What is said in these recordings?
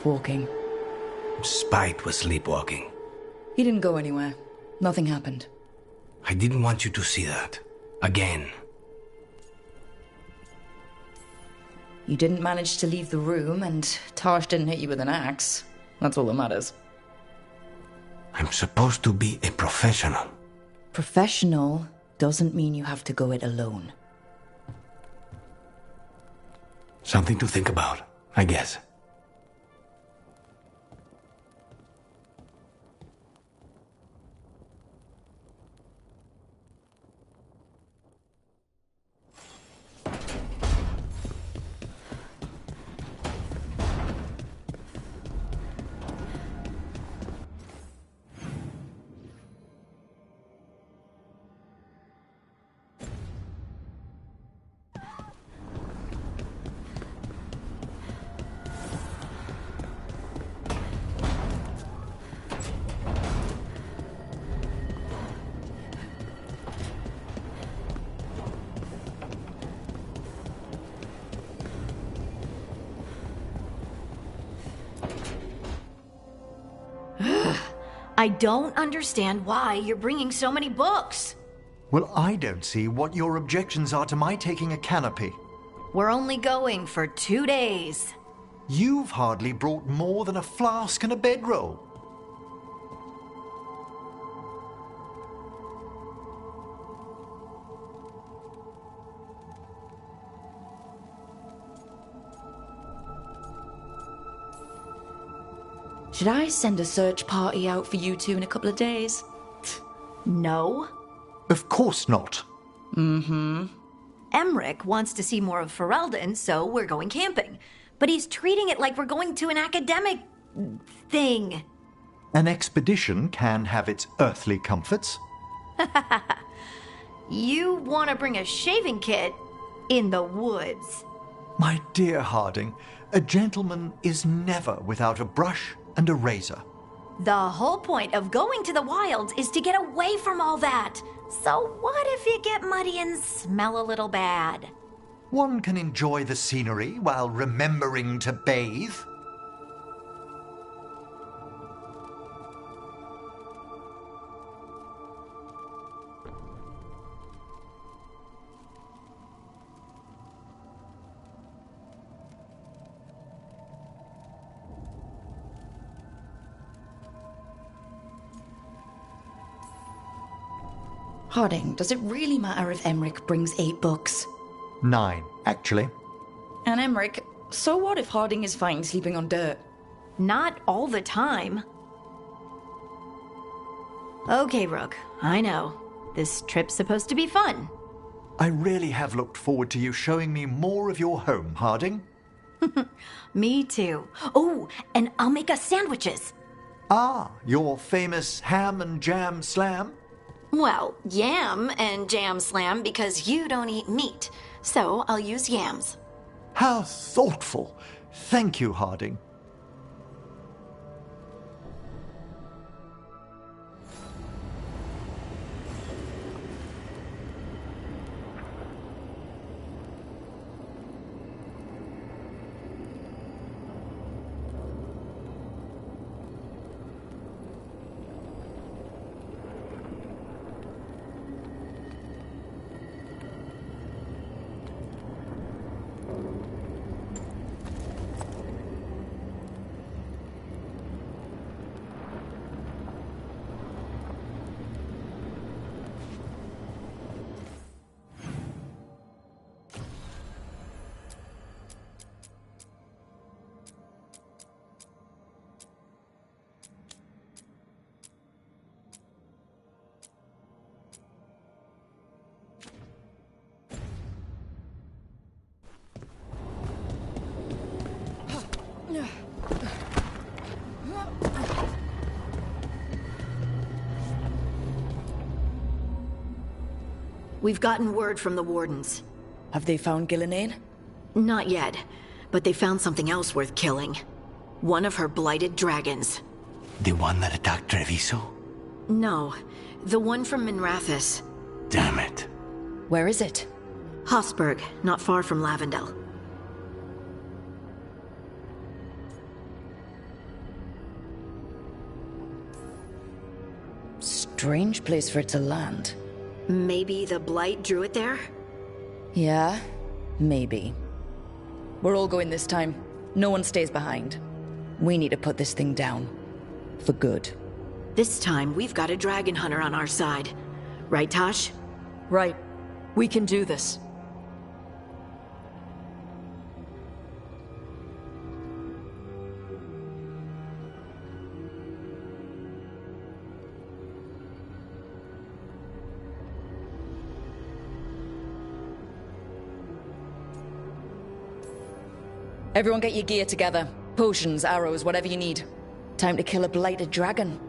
Walking. Spite was sleepwalking. He didn't go anywhere. Nothing happened. I didn't want you to see that. Again. You didn't manage to leave the room, and Tarsh didn't hit you with an axe. That's all that matters. I'm supposed to be a professional. Professional doesn't mean you have to go it alone. Something to think about, I guess. I don't understand why you're bringing so many books. Well, I don't see what your objections are to my taking a canopy. We're only going for 2 days. You've hardly brought more than a flask and a bedroll. Should I send a search party out for you two in a couple of days? No. Of course not. Mm-hmm. Emmerich wants to see more of Ferelden, so we're going camping. But he's treating it like we're going to an academic thing. An expedition can have its earthly comforts. You want to bring a shaving kit in the woods. My dear Harding, a gentleman is never without a brush and a razor. The whole point of going to the wilds is to get away from all that. So what if you get muddy and smell a little bad? One can enjoy the scenery while remembering to bathe. Harding, does it really matter if Emmerich brings 8 books? 9, actually. And Emmerich, so what if Harding is fine sleeping on dirt? Not all the time. Okay, Rook, I know. This trip's supposed to be fun. I really have looked forward to you showing me more of your home, Harding. Me too. Oh, and I'll make us sandwiches. Ah, your famous ham and jam slam? Well, yam and jam slam because you don't eat meat. So I'll use yams. How thoughtful. Thank you, Harding. We've gotten word from the wardens. Have they found Gillenane? Not yet, but they found something else worth killing. One of her blighted dragons. The one that attacked Treviso? No, the one from Minrathous. Damn it. Where is it? Hosberg, not far from Lavendel. strange place for it to land. Maybe the Blight drew it there? Yeah, maybe. We're all going this time. No one stays behind. We need to put this thing down. For good. This time, we've got a dragon hunter on our side. Right, Tosh? Right. We can do this. Everyone get your gear together. Potions, arrows, whatever you need. Time to kill a blighted dragon.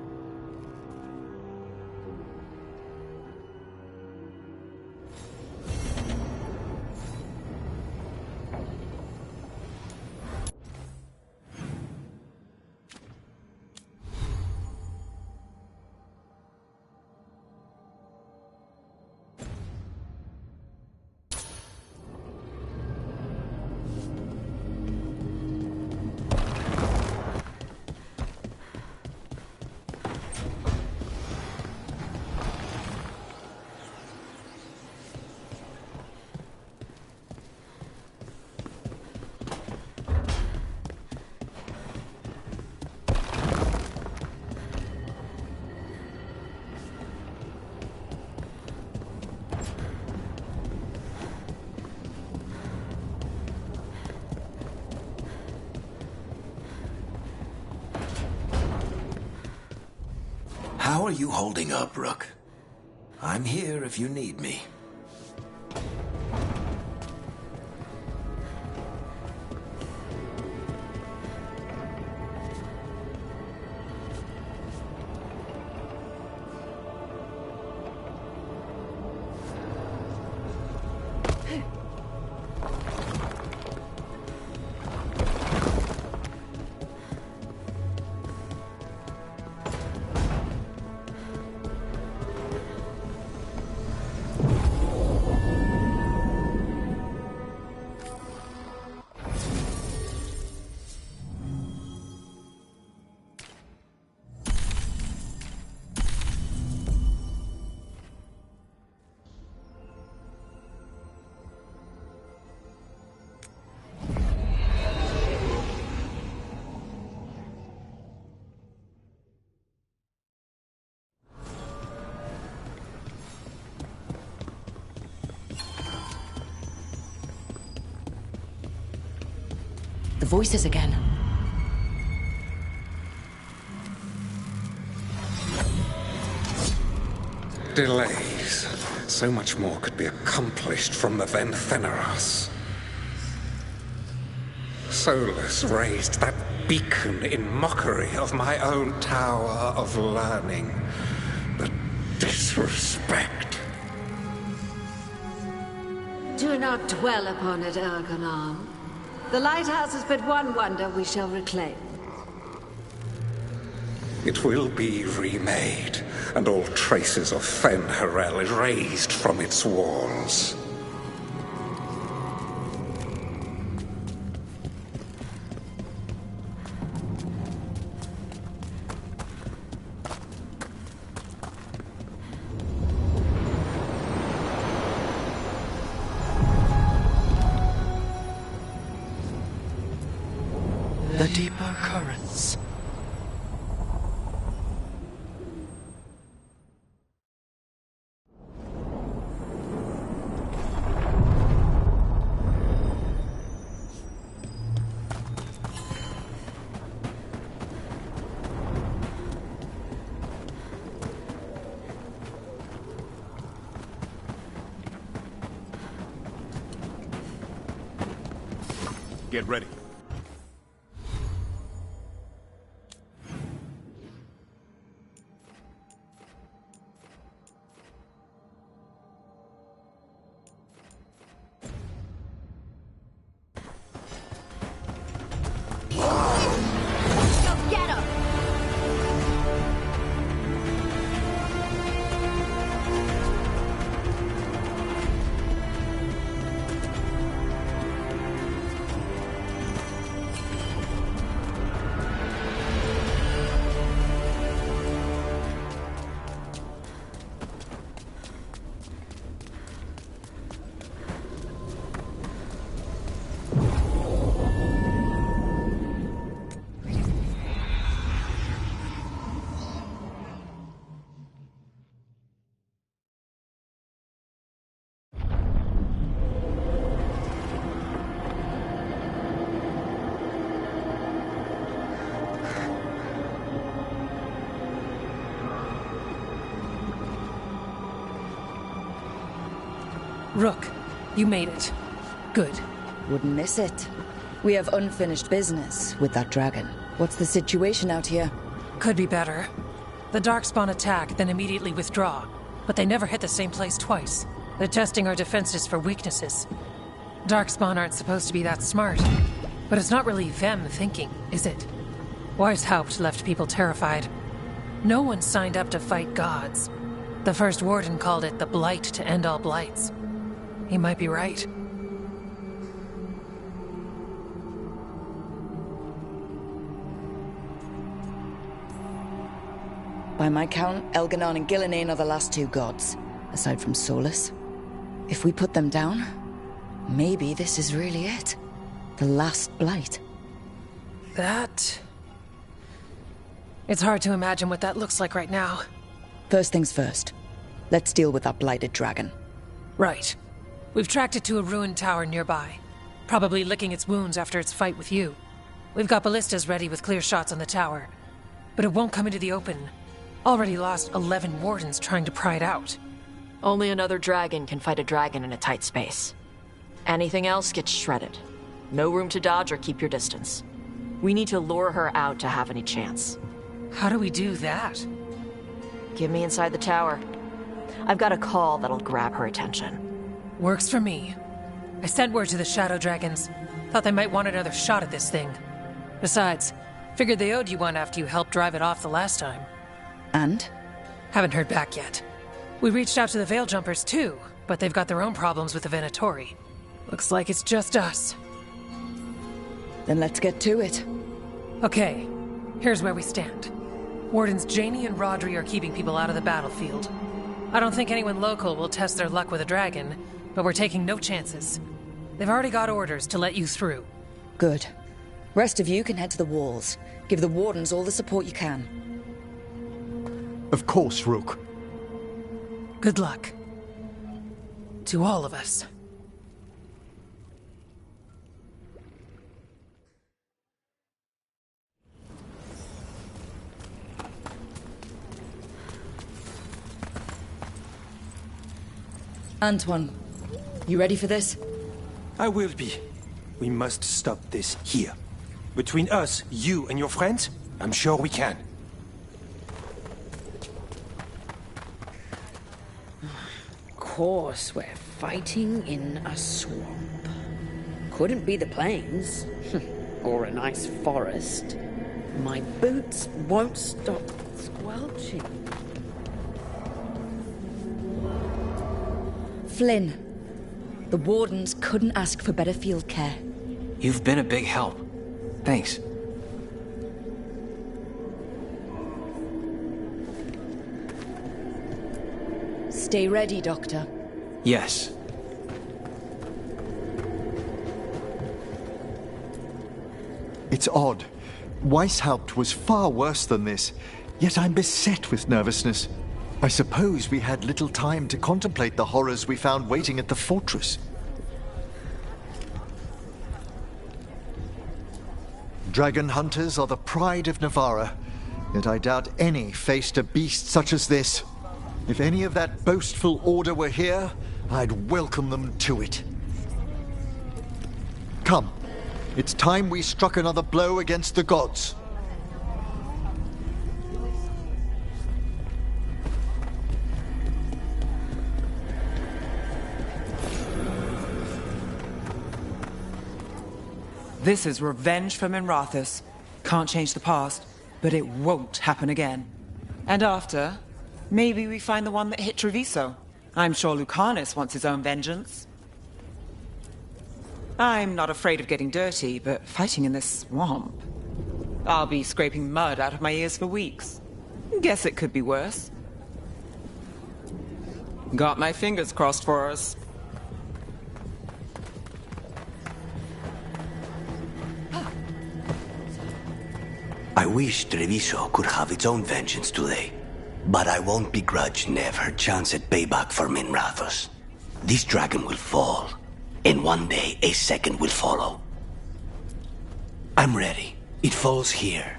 How are you holding up, Rook? I'm here if you need me. The voices again. Delays. So much more could be accomplished from the then Theneros. Solus raised that beacon in mockery of my own tower of learning. The disrespect. Do not dwell upon it, Ergonom. The lighthouse is but one wonder we shall reclaim. It will be remade, and all traces of Fen Harel erased from its walls. The deeper currents. Get ready. Rook, you made it. Good. Wouldn't miss it. We have unfinished business with that dragon. What's the situation out here? Could be better. The Darkspawn attack, then immediately withdraw. But they never hit the same place twice. They're testing our defenses for weaknesses. Darkspawn aren't supposed to be that smart. But it's not really them thinking, is it? Weishaupt left people terrified. No one signed up to fight gods. The first warden called it the blight to end all blights. He might be right. By my count, Elganon and Gillinane are the last two gods, aside from Solas. If we put them down, maybe this is really it. The last blight. It's hard to imagine what that looks like right now. First things first. Let's deal with that blighted dragon. Right. We've tracked it to a ruined tower nearby. Probably licking its wounds after its fight with you. We've got ballistas ready with clear shots on the tower. But it won't come into the open. Already lost 11 wardens trying to pry it out. Only another dragon can fight a dragon in a tight space. Anything else gets shredded. No room to dodge or keep your distance. We need to lure her out to have any chance. How do we do that? Give me inside the tower. I've got a call that'll grab her attention. Works for me. I sent word to the Shadow Dragons. Thought they might want another shot at this thing. Besides, figured they owed you one after you helped drive it off the last time. And? Haven't heard back yet. We reached out to the Veil Jumpers too, but they've got their own problems with the Venatori. Looks like it's just us. Then let's get to it. Okay, here's where we stand. Wardens Janey and Rodri are keeping people out of the battlefield. I don't think anyone local will test their luck with a dragon, but we're taking no chances. They've already got orders to let you through. Good. Rest of you can head to the walls. Give the wardens all the support you can. Of course, Rook. Good luck. To all of us. Antoine, you ready for this? I will be. We must stop this here. Between us, you and your friends, I'm sure we can. Of course, we're fighting in a swamp. Couldn't be the plains. Or a nice forest. My boots won't stop squelching. Flynn, the wardens couldn't ask for better field care. You've been a big help. Thanks. Stay ready, Doctor. Yes. It's odd. Weishaupt was far worse than this, yet I'm beset with nervousness. I suppose we had little time to contemplate the horrors we found waiting at the fortress. Dragon hunters are the pride of Navarra, yet I doubt any faced a beast such as this. If any of that boastful order were here, I'd welcome them to it. Come, it's time we struck another blow against the gods. This is revenge for Minrathous. Can't change the past, but it won't happen again. And after, maybe we find the one that hit Treviso. I'm sure Lucanus wants his own vengeance. I'm not afraid of getting dirty, but fighting in this swamp... I'll be scraping mud out of my ears for weeks. Guess it could be worse. Got my fingers crossed for us. I wish Treviso could have its own vengeance today. But I won't begrudge Nev her chance at payback for Minrathous. This dragon will fall, and one day a second will follow. I'm ready. It falls here.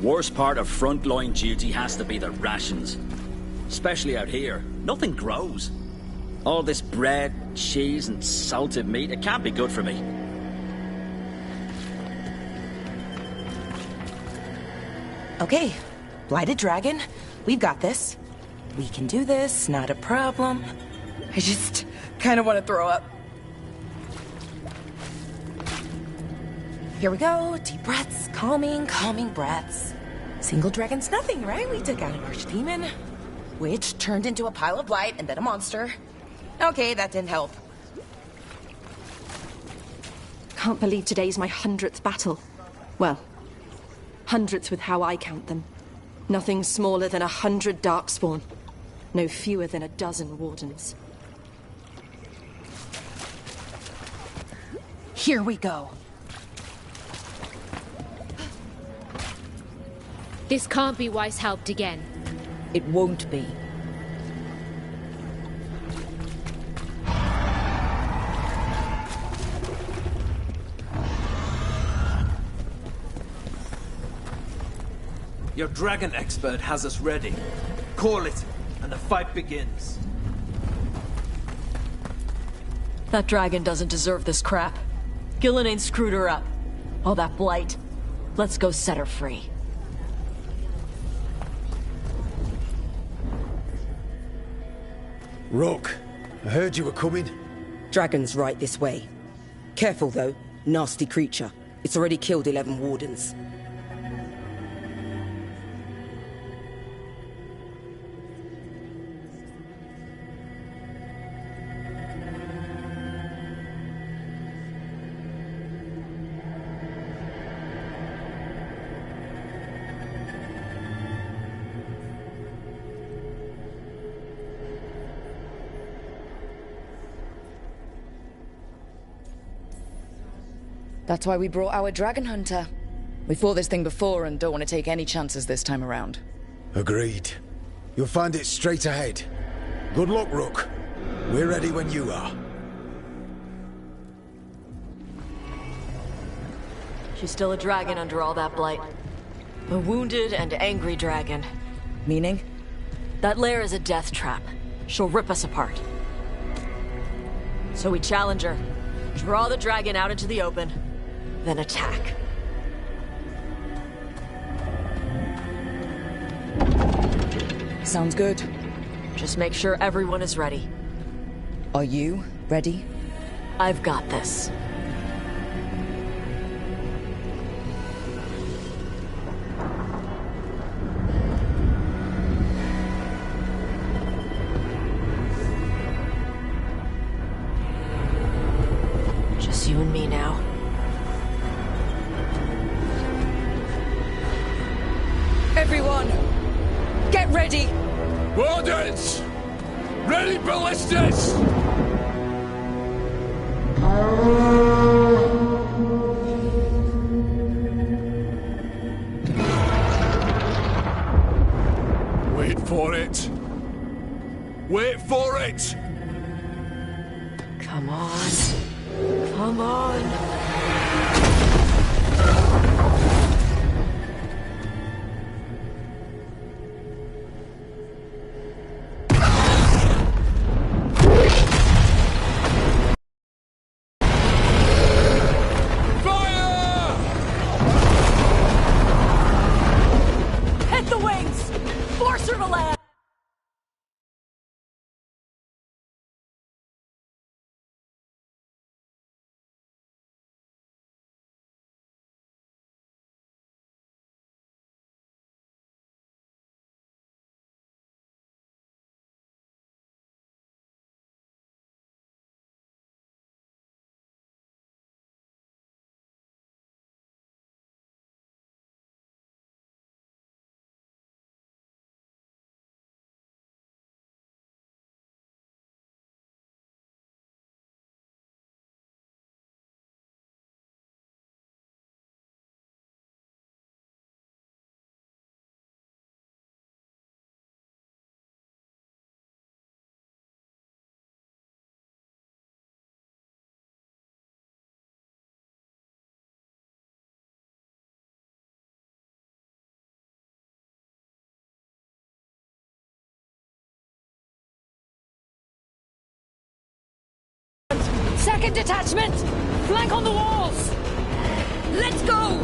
Worst part of frontline duty has to be the rations. Especially out here. Nothing grows. All this bread, cheese, and salted meat, it can't be good for me. Okay, Blighted Dragon, we've got this. We can do this, not a problem. I just kind of want to throw up. Here we go, deep breaths, calming breaths. Single dragon's nothing, right? We took out an archdemon, which turned into a pile of blight and then a monster. Okay, that didn't help. Can't believe today's my 100th battle. Well, hundreds with how I count them. Nothing smaller than 100 darkspawn. No fewer than a dozen wardens. Here we go. This can't be Weishaupt again. It won't be. Your dragon expert has us ready. Call it, and the fight begins. That dragon doesn't deserve this crap. Gillenane screwed her up. All that blight. Let's go set her free. Rook, I heard you were coming. Dragon's right this way. Careful though, nasty creature. It's already killed 11 wardens. That's why we brought our dragon hunter. We fought this thing before and don't want to take any chances this time around. Agreed. You'll find it straight ahead. Good luck, Rook. We're ready when you are. She's still a dragon under all that blight. A wounded and angry dragon. Meaning? That lair is a death trap. She'll rip us apart. So we challenge her. Draw the dragon out into the open. Then attack. Sounds good. Just make sure everyone is ready. Are you ready? I've got this. Just you and me now. Everyone, get ready! Wardens! Ready ballistas! Wait for it! Wait for it! Come on. Come on. Second detachment! Flank on the walls! Let's go!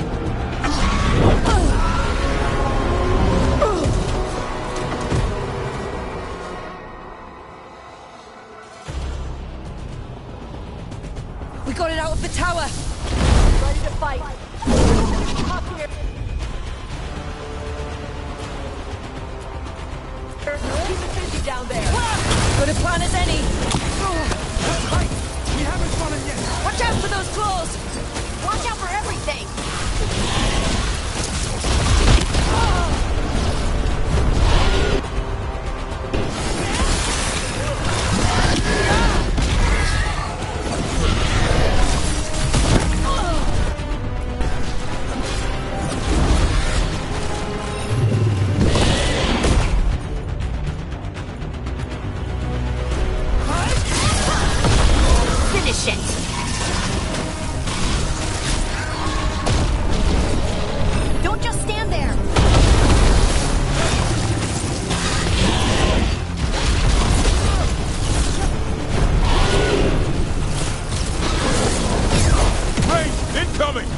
We got it out of the tower! Ready to fight. Up here. Keep it busy down there. Good a plan as any! That's right! We haven't fallen yet! Watch out for those claws! Watch out for everything! Finish it! Don't just stand there! Rain! Incoming!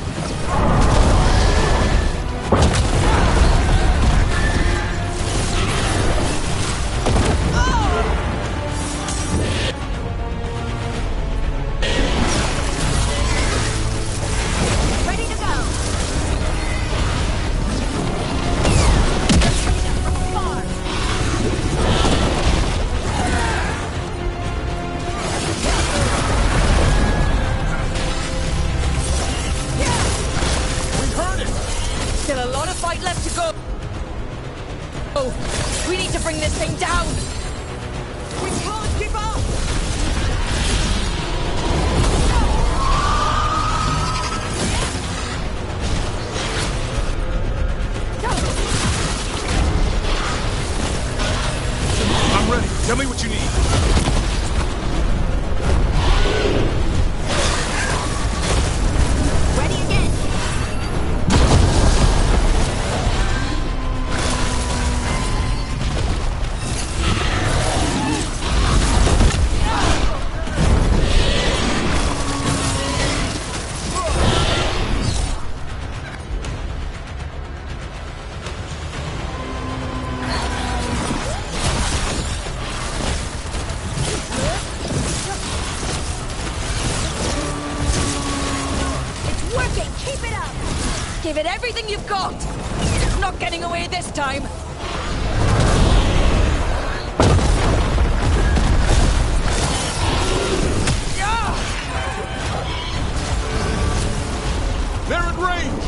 Ready to go! We heard it! Still a lot of fight left to go! Oh, we need to bring this thing down! We can't give up! I'm ready. Tell me what you need. Ready again! It's working! Keep it up! Give it everything you've got! It's not getting away this time! They're at range!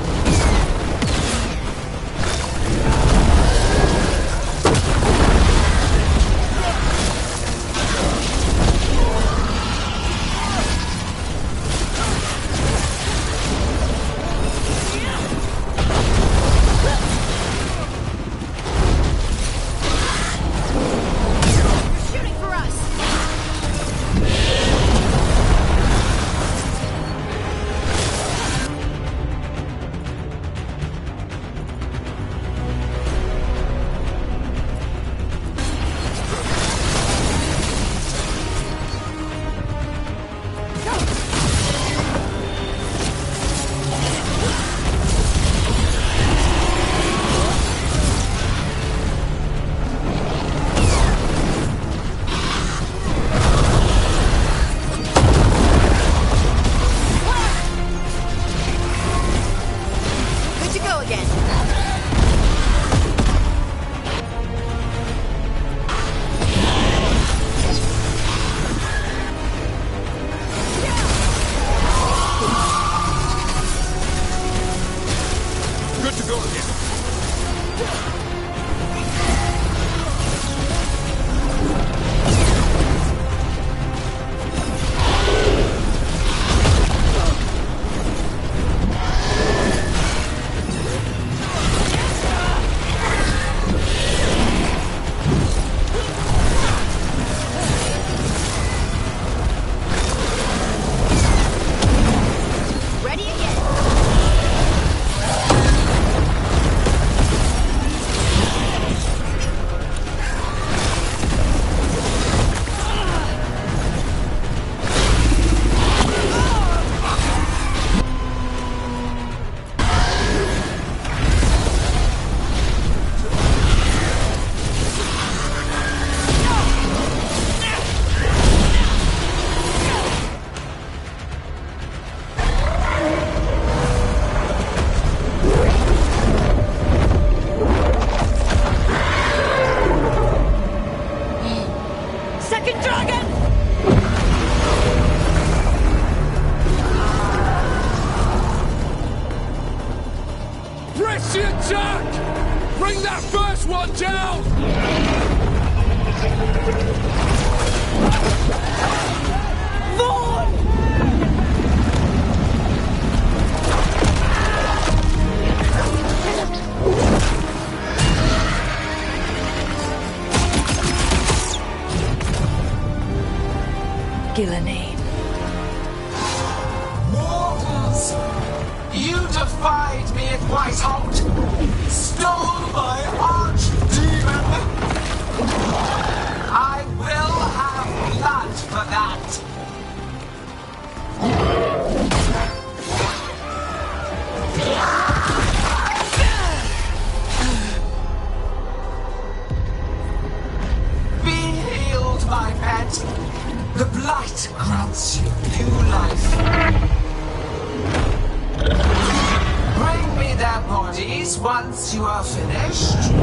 second dragon! Press the attack! Bring that first one down! Vaughn! Gillenane. Mortals! You defied me at Whiteholt! Stole my archdemon! I will have blood for that! Be healed, my pet! The blight grants you new life. Bring me their bodies once you are finished.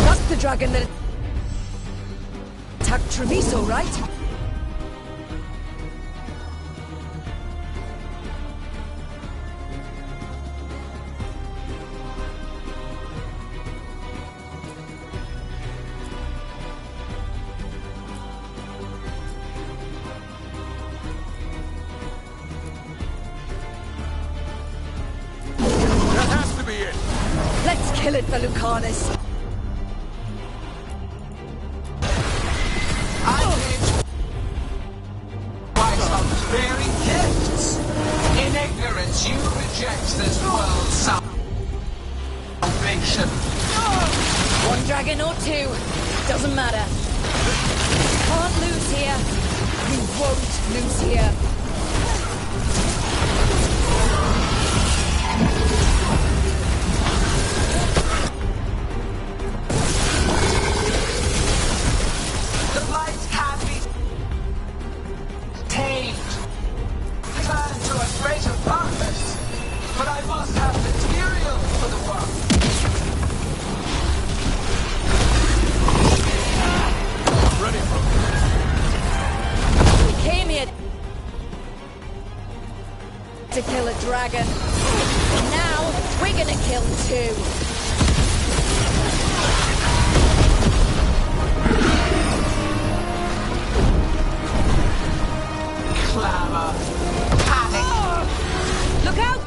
That's the dragon that attacked Treviso, right? Let's kill it for Lucanus. Whitehold's very gifts. In ignorance, you reject this world's salvation. One dragon or two, doesn't matter. Can't lose here. We won't lose here. The blight can be tamed, turned to a greater purpose, but I must have material for the work. Ready for We came here to kill a dragon. And now we're gonna kill two. Clamor, panic. Look out!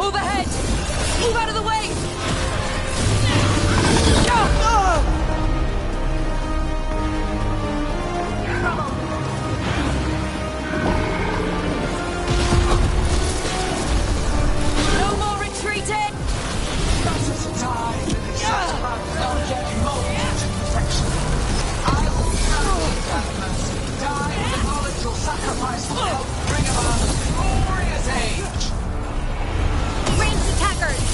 Overhead! Move out of the way! No more retreating! That is a time in the sense of our get molded to protection. I will carry that mercy, die in the knowledge you'll sacrifice will help bring about a glorious age. Ranged attackers!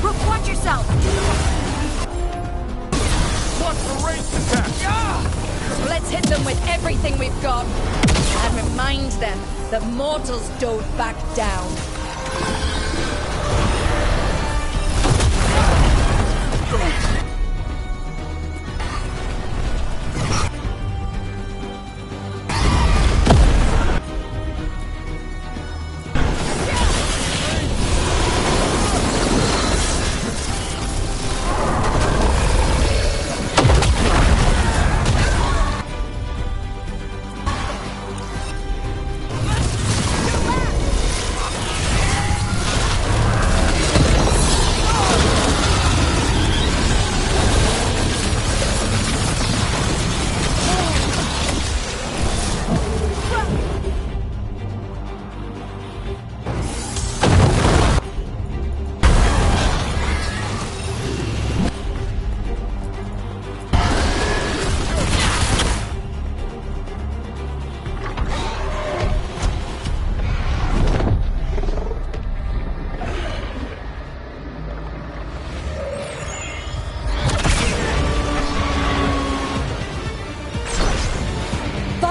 Rook, watch yourself! What's the ranged attack? Let's hit them with everything we've got. And remind them that mortals don't back down.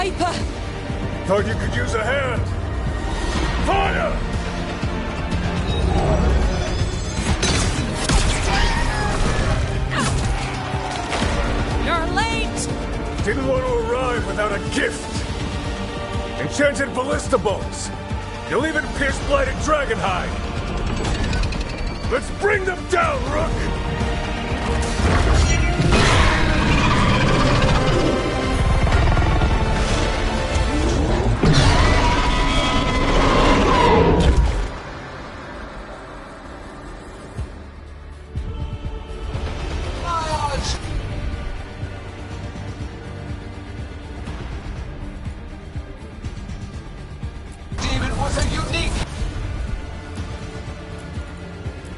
Viper! Thought you could use a hand. Fire! You're late! Didn't want to arrive without a gift. Enchanted ballista bolts. You'll even pierce blighted dragonhide. Let's bring them down, Rook! Demon was a unique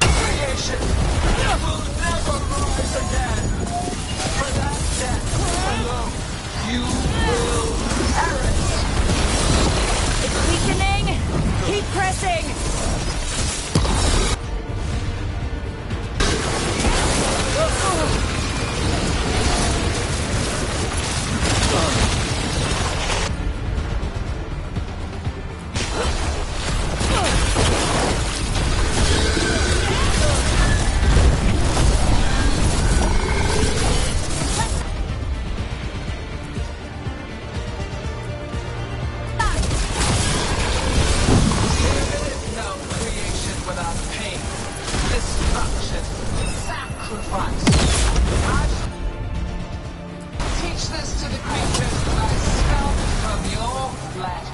creation. It will never rise again. For that death alone, you will perish. It's weakening! Keep pressing! No creation without pain, destruction, sacrifice. Teach this to the creatures that I sculpt from your flesh.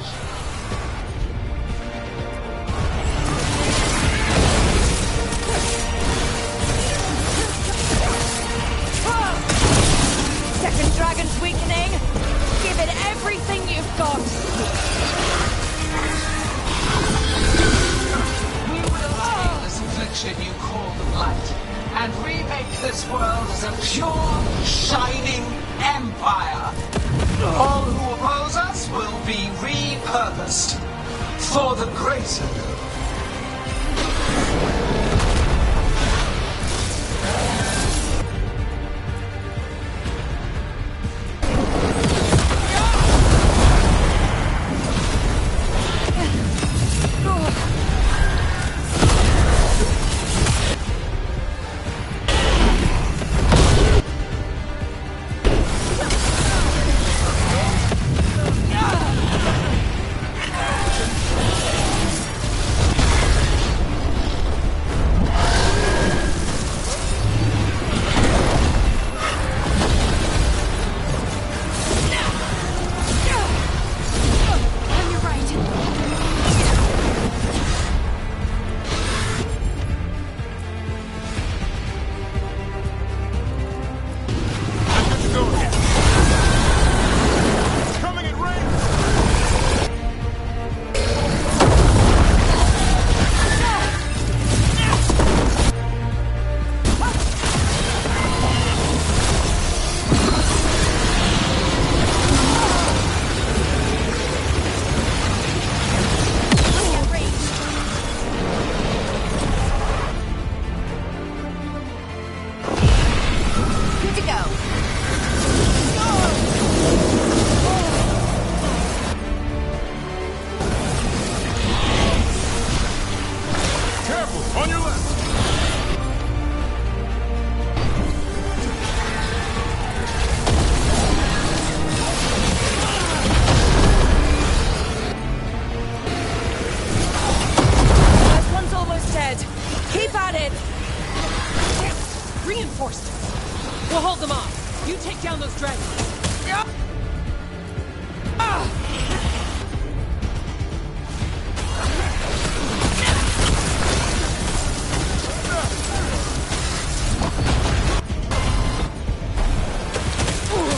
Second dragon's weakening! Give it everything you've got! We will take this affliction you call the light and remake this world as a pure, shining empire. All who oppose us will be repurposed for the greater good. Reinforcements! We'll hold them off. You take down those dragons.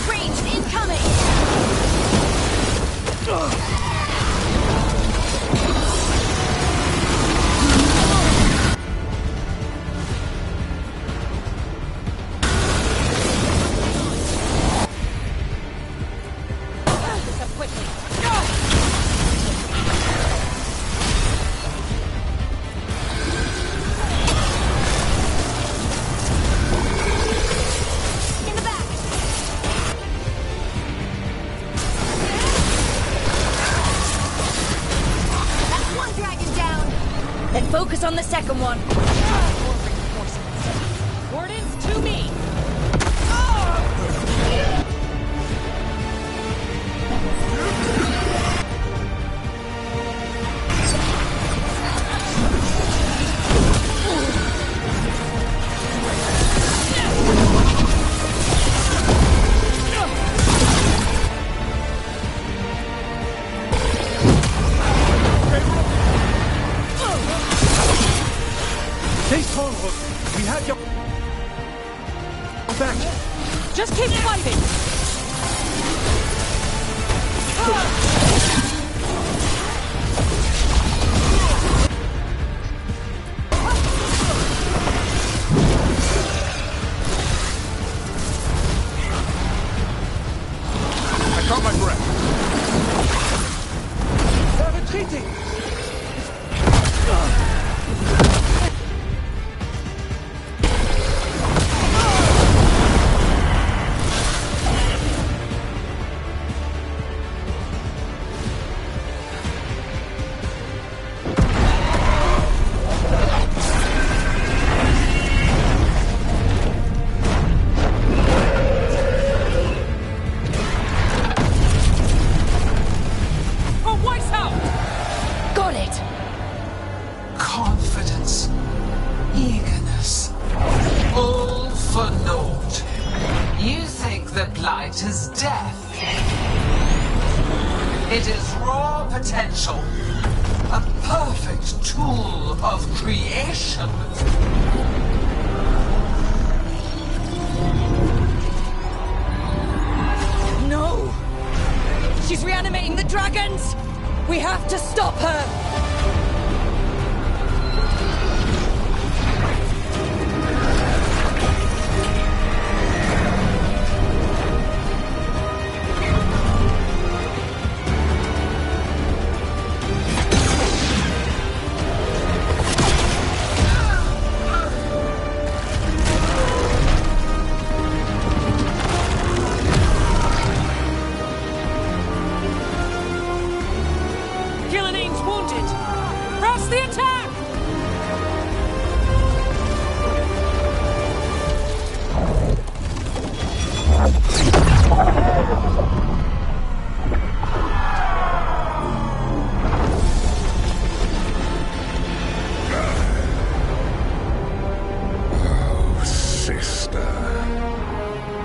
Range incoming! This up quickly. Focus on the second one. Wardens, to me! Stay strong, Rook. We have your back. Just keep fighting! I caught my breath. They're retreating. Got it! Confidence, eagerness, all for naught. You think the blight is death? It is raw potential, a perfect tool of creation. No! She's reanimating the dragons! We have to stop her!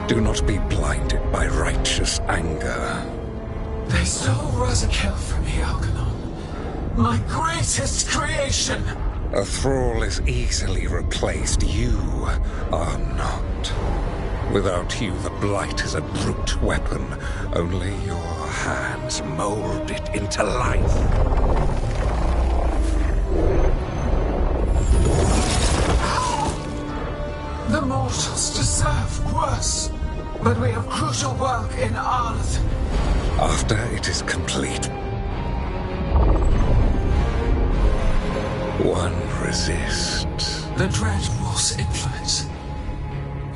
Do not be blinded by righteous anger. They stole Rosakill from me, Algernon. My greatest creation! A thrall is easily replaced. You are not. Without you, the blight is a brute weapon. Only your hands mold it into life. The mortals deserve worse. But we have crucial work in Arth. After it is complete, one resists. The Dread Wolf's influence.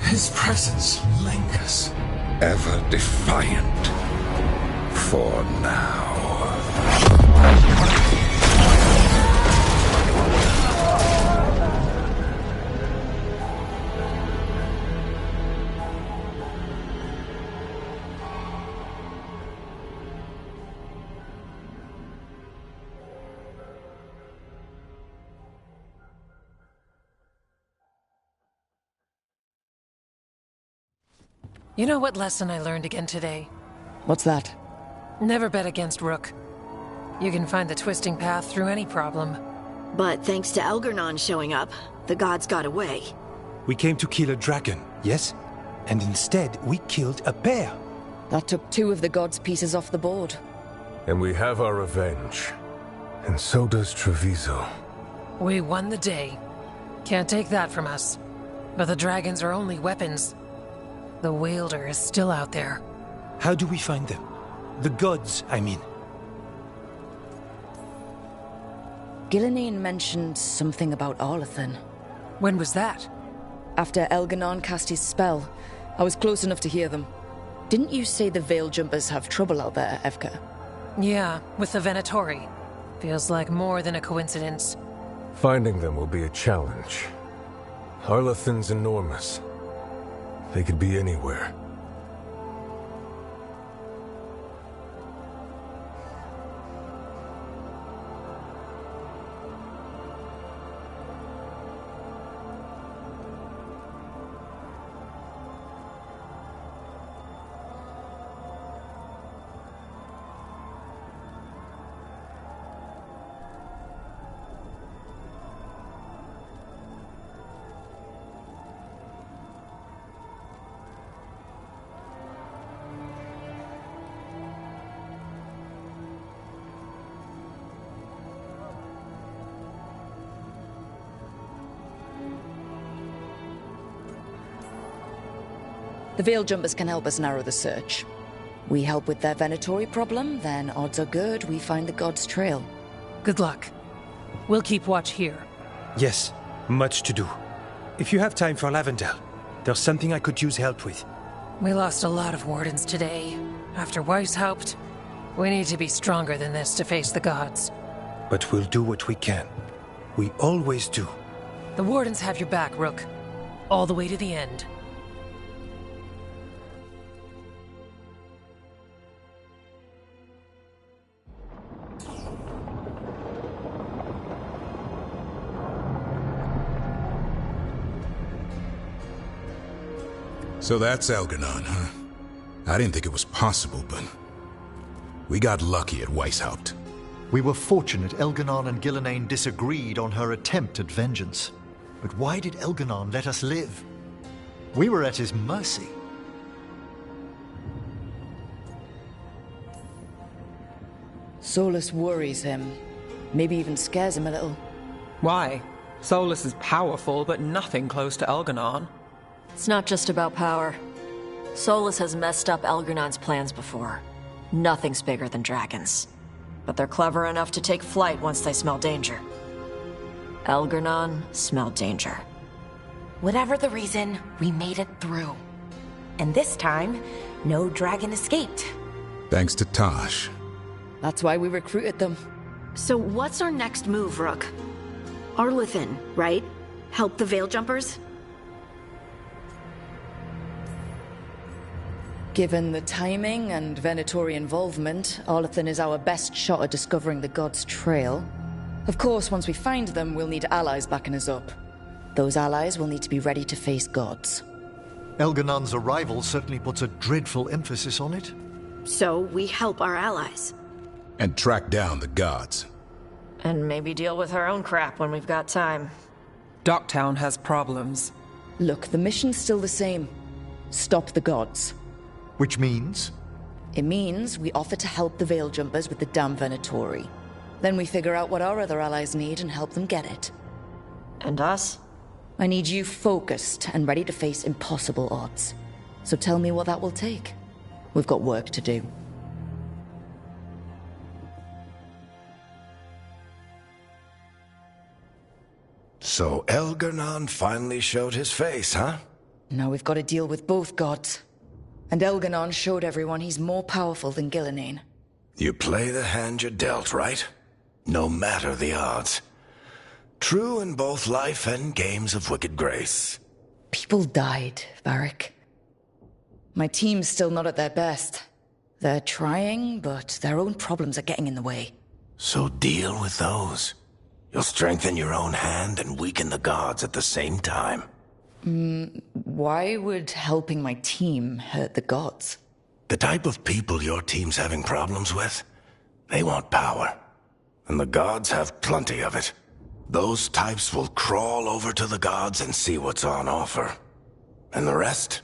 His presence lingers. Ever defiant. For now. You know what lesson I learned again today? What's that? Never bet against Rook. You can find the twisting path through any problem. But thanks to Algernon showing up, the gods got away. We came to kill a dragon, yes? And instead, we killed a bear. That took 2 of the gods' pieces off the board. And we have our revenge. And so does Treviso. We won the day. Can't take that from us. But the dragons are only weapons. The wielder is still out there. How do we find them? The gods, I mean. Gillenane mentioned something about Arlathan. When was that? After Elganon cast his spell. I was close enough to hear them. Didn't you say the Veil Jumpers have trouble out there, Evka? Yeah, with the Venatori. Feels like more than a coincidence. Finding them will be a challenge. Harlethin's enormous. They could be anywhere. The Veil Jumpers can help us narrow the search. We help with their Venatori problem, then odds are good we find the God's trail. Good luck. We'll keep watch here. Yes, much to do. If you have time for Lavendel, there's something I could use help with. We lost a lot of wardens today. After Weishaupt, we need to be stronger than this to face the gods. But we'll do what we can. We always do. The wardens have your back, Rook. All the way to the end. So that's Elganon, huh? I didn't think it was possible, but we got lucky at Weishaupt. We were fortunate Elganon and Gillenane disagreed on her attempt at vengeance. But why did Elganon let us live? We were at his mercy. Solus worries him. Maybe even scares him a little. Why? Solus is powerful, but nothing close to Elganon. It's not just about power. Solus has messed up Elganon's plans before. Nothing's bigger than dragons. But they're clever enough to take flight once they smell danger. Elganon smelled danger. Whatever the reason, we made it through. And this time, no dragon escaped. Thanks to Tosh. That's why we recruited them. So what's our next move, Rook? Arlethin, right? Help the Veil Jumpers? Given the timing and Venatori involvement, Arlethin is our best shot at discovering the God's trail. Of course, once we find them, we'll need allies backing us up. Those allies will need to be ready to face gods. Elganon's arrival certainly puts a dreadful emphasis on it. So we help our allies. And track down the gods. And maybe deal with our own crap when we've got time. Docktown has problems. Look, the mission's still the same. Stop the gods. Which means? It means we offer to help the Veil Jumpers with the damn Venatori. Then we figure out what our other allies need and help them get it. And us? I need you focused and ready to face impossible odds. So tell me what that will take. We've got work to do. So Elganon finally showed his face, huh? Now we've got to deal with both gods. And Elganon showed everyone he's more powerful than Gillenane. You play the hand you're dealt, right? No matter the odds. True in both life and games of wicked grace. People died, Varric. My team's still not at their best. They're trying, but their own problems are getting in the way. So deal with those. You'll strengthen your own hand and weaken the gods at the same time. Why would helping my team hurt the gods? The type of people your team's having problems with, they want power. And the gods have plenty of it. Those types will crawl over to the gods and see what's on offer. And the rest,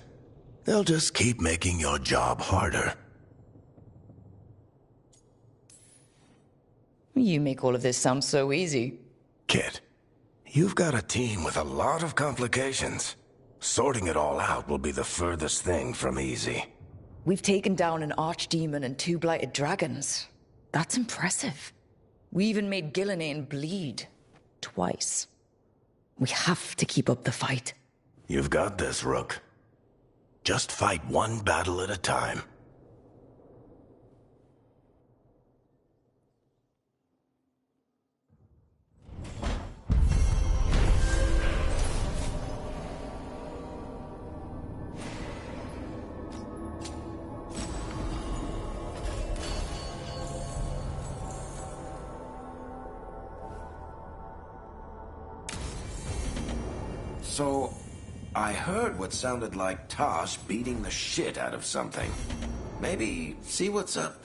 they'll just keep making your job harder. You make all of this sound so easy. Kid, you've got a team with a lot of complications. Sorting it all out will be the furthest thing from easy. We've taken down an archdemon and 2 blighted dragons. That's impressive. We even made Gillenane bleed. Twice. We have to keep up the fight. You've got this, Rook. Just fight one battle at a time. So, I heard what sounded like Tosh beating the shit out of something. Maybe see what's up?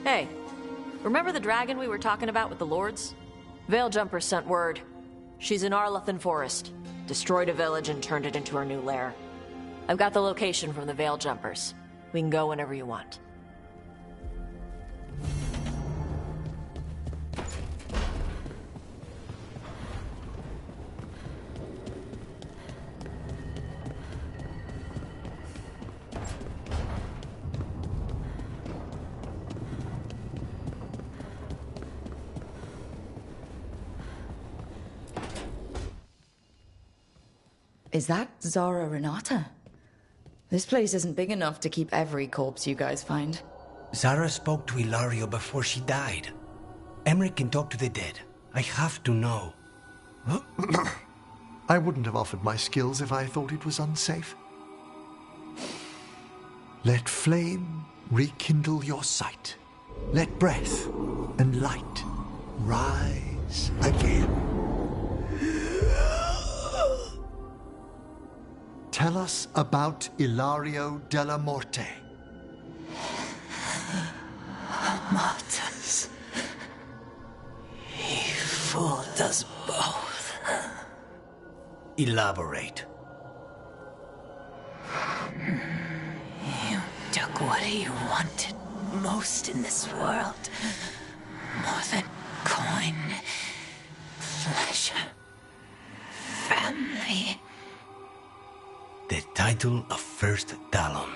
Hey, remember the dragon we were talking about with the lords? Veiljumpers sent word. She's in Arlethan Forest. Destroyed a village and turned it into her new lair. I've got the location from the Veiljumpers. We can go whenever you want. Is that Zara Renata? This place isn't big enough to keep every corpse you guys find. Zara spoke to Ilario before she died. Emmerich can talk to the dead. I have to know. I wouldn't have offered my skills if I thought it was unsafe. Let flame rekindle your sight. Let breath and light rise again. Tell us about Ilario della Morte. Martyrs. He fooled us both. Elaborate. You took what he wanted most in this world. More than coin, pleasure, family. The title of First Talon.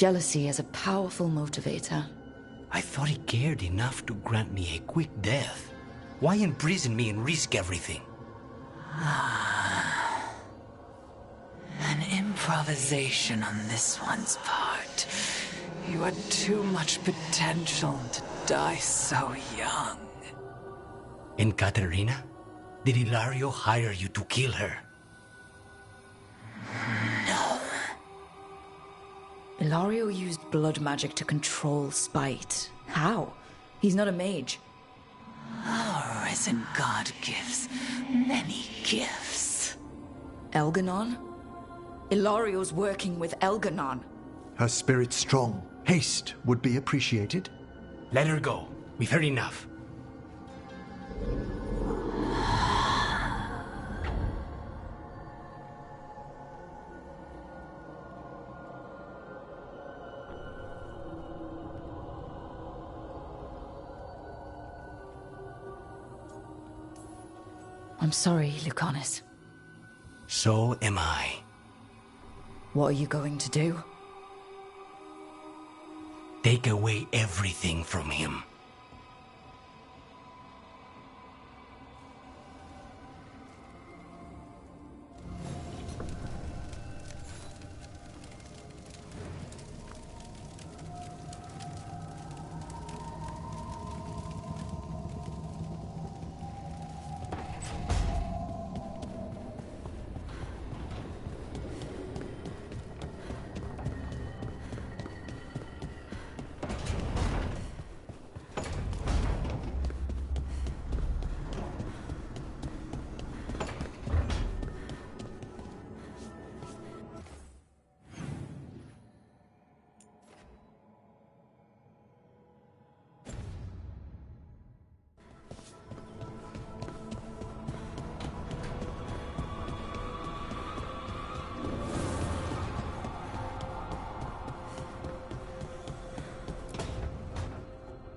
Jealousy is a powerful motivator. I thought he cared enough to grant me a quick death. Why imprison me and risk everything? An improvisation on this one's part. You had too much potential to die so young. And Katerina? Did Ilario hire you to kill her? No. Ilario used blood magic to control spite. How? He's not a mage. Our risen god gives many gifts. Elganon? Ilario's working with Elganon. Her spirit's strong. Haste would be appreciated. Let her go. We've heard enough. I'm sorry, Lucanus. So am I. What are you going to do? Take away everything from him.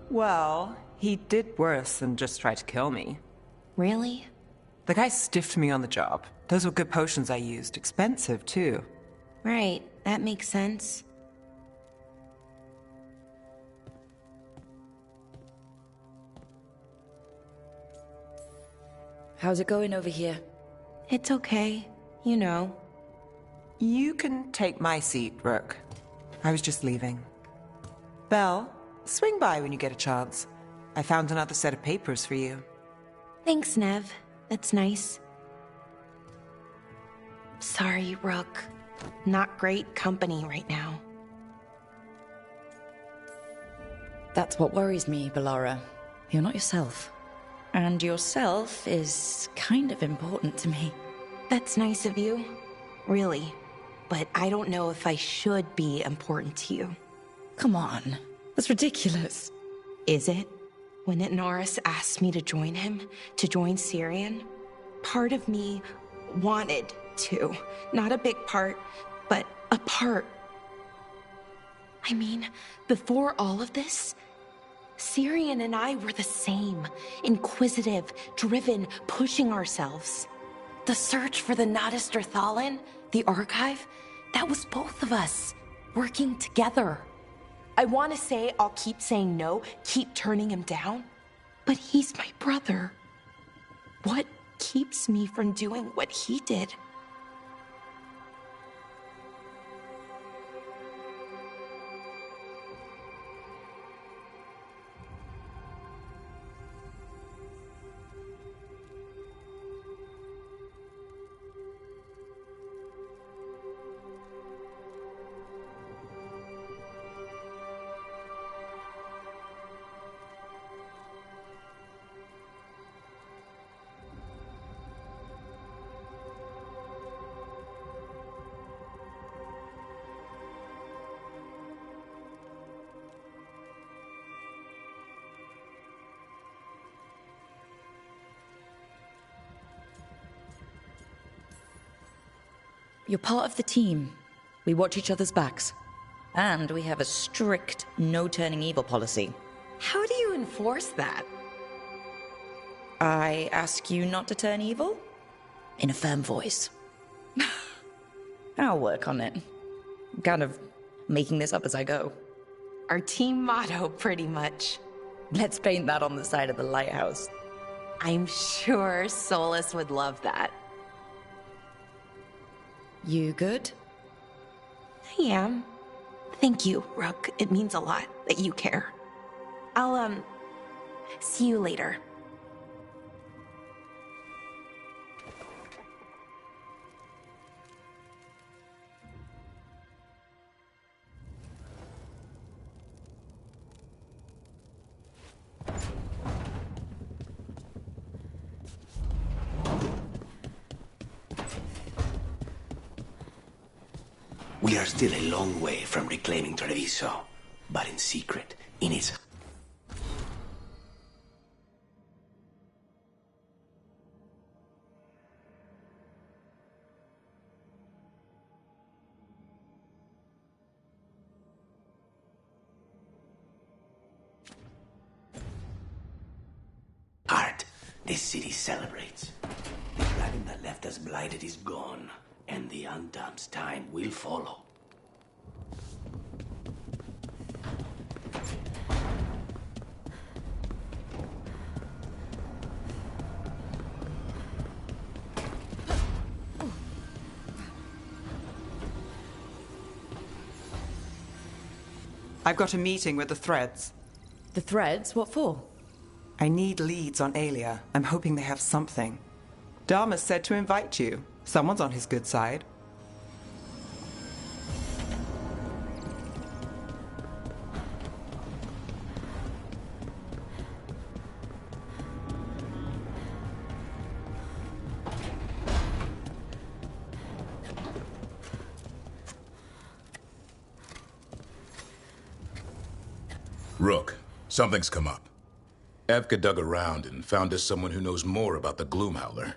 Well, he did worse than just try to kill me. Really? The guy stiffed me on the job. Those were good potions I used. Expensive, too. Right, that makes sense. How's it going over here? It's okay. You know. You can take my seat, Rook. I was just leaving. Belle, swing by when you get a chance. I found another set of papers for you. Thanks, Nev. That's nice. Sorry, Rook. Not great company right now. That's what worries me, Bellara. You're not yourself. And yourself is kind of important to me. That's nice of you. Really. But I don't know if I should be important to you. Come on. That's ridiculous. Is it? When Norris asked me to join him, to join Syrian, part of me wanted to. Not a big part, but a part. I mean, before all of this, Syrian and I were the same. Inquisitive, driven, pushing ourselves. The search for the Nadister Thalin, the archive, that was both of us, working together. I want to say I'll keep saying no, keep turning him down, but he's my brother. What keeps me from doing what he did? You're part of the team. We watch each other's backs. And we have a strict no-turning evil policy. How do you enforce that? I ask you not to turn evil? In a firm voice. I'll work on it. Kind of making this up as I go. Our team motto, pretty much. Let's paint that on the side of the lighthouse. I'm sure Solus would love that. You good? I am. Thank you, Rook. It means a lot that you care. I'll, see you later. We are still a long way from reclaiming Treviso, but in secret, in its... heart, this city celebrates. The dragon that left us blighted is gone, and the Undam's time will follow. I've got a meeting with the Threads. The Threads? What for? I need leads on Aelia. I'm hoping they have something. Dharma said to invite you. Someone's on his good side. Rook, something's come up. Evka dug around and found us someone who knows more about the Gloomhowler.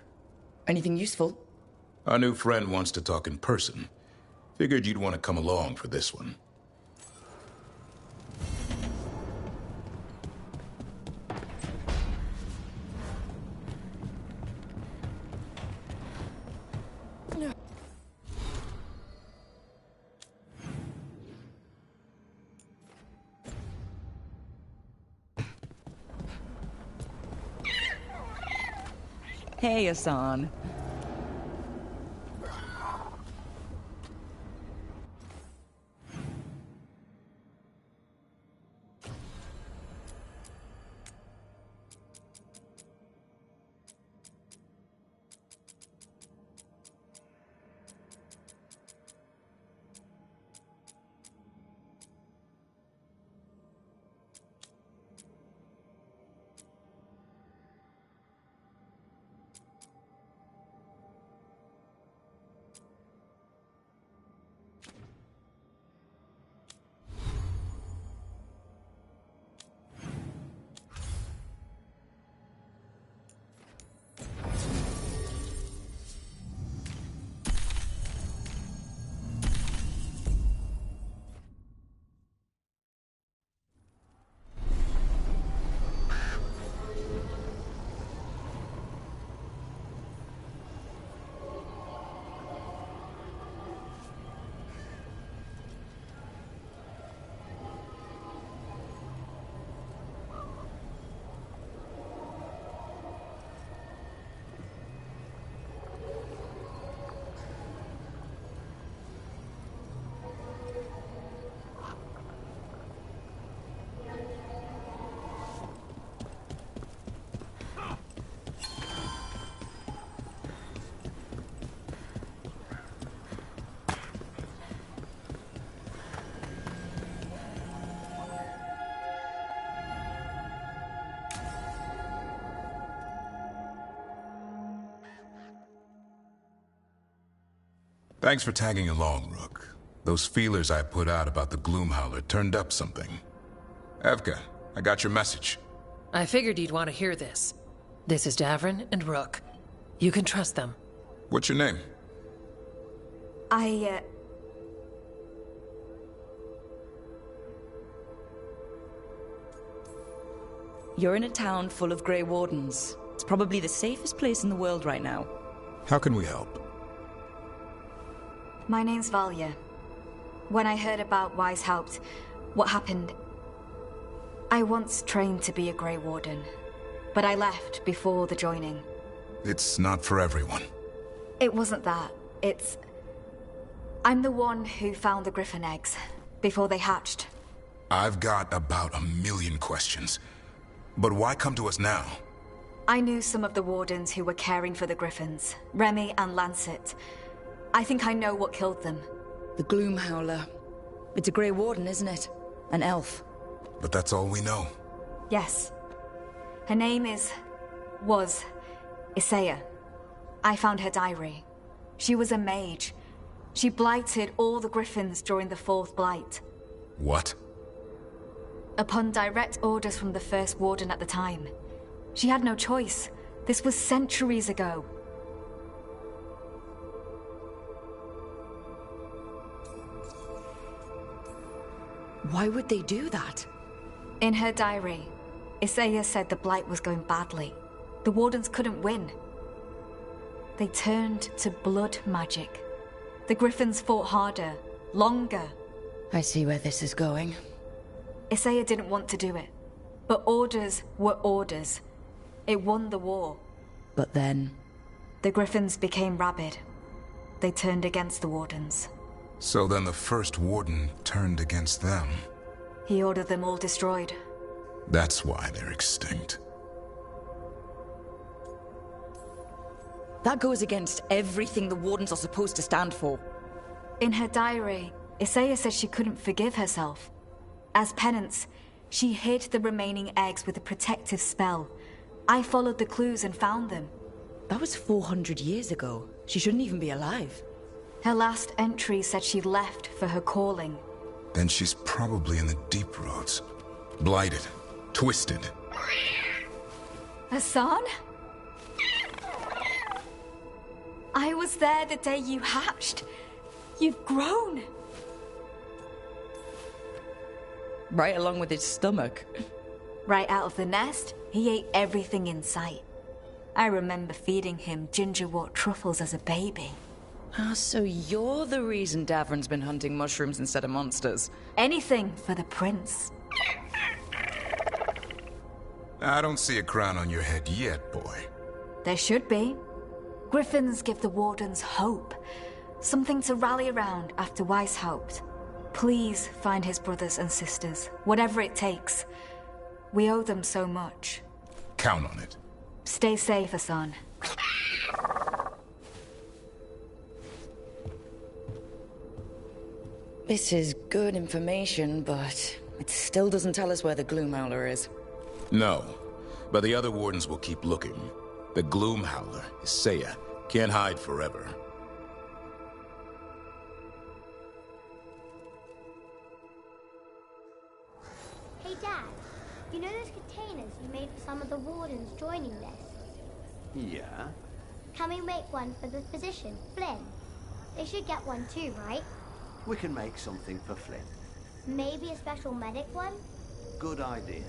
Anything useful? Our new friend wants to talk in person. Figured you'd want to come along for this one. Hey, Hassan. Thanks for tagging along, Rook. Those feelers I put out about the Gloomhowler turned up something. Evka, I got your message. I figured you'd want to hear this. This is Davrin and Rook. You can trust them. What's your name? You're in a town full of Grey Wardens. It's probably the safest place in the world right now. How can we help? My name's Valia. When I heard about Weishaupt, what happened... I once trained to be a Grey Warden, but I left before the joining. It's not for everyone. It wasn't that. It's... I'm the one who found the griffin eggs, before they hatched. I've got about 1,000,000 questions. But why come to us now? I knew some of the wardens who were caring for the griffins, Remy and Lancet. I think I know what killed them. The Gloomhowler. It's a Grey Warden, isn't it? An elf. But that's all we know. Yes. Her name was Isaiah. I found her diary. She was a mage. She blighted all the griffins during the Fourth Blight. What? Upon direct orders from the First Warden at the time. She had no choice. This was centuries ago. Why would they do that? In her diary, Isaiah said the Blight was going badly. The Wardens couldn't win. They turned to blood magic. The Griffins fought harder, longer. I see where this is going. Isaiah didn't want to do it. But orders were orders. It won the war. But then... The Griffins became rabid. They turned against the Wardens. So then the First Warden turned against them. He ordered them all destroyed. That's why they're extinct. That goes against everything the Wardens are supposed to stand for. In her diary, Isaiah says she couldn't forgive herself. As penance, she hid the remaining eggs with a protective spell. I followed the clues and found them. That was 400 years ago. She shouldn't even be alive. Her last entry said she left for her calling. Then she's probably in the deep roads. Blighted. Twisted. Hassan? I was there the day you hatched. You've grown. Right along with his stomach. Right out of the nest, he ate everything in sight. I remember feeding him gingerwort truffles as a baby. Ah, so you're the reason Davron's been hunting mushrooms instead of monsters. Anything for the prince. I don't see a crown on your head yet, boy. There should be. Griffins give the Wardens hope. Something to rally around after Weishaupt. Please find his brothers and sisters, whatever it takes. We owe them so much. Count on it. Stay safe, Hassan. This is good information, but it still doesn't tell us where the Gloomhowler is. No, but the other Wardens will keep looking. The Gloomhowler, Isaiah, can't hide forever. Hey, Dad. You know those containers you made for some of the Wardens joining this? Yeah? Can we make one for the physician, Flynn? They should get one too, right? We can make something for Flynn. Maybe a special medic one? Good idea.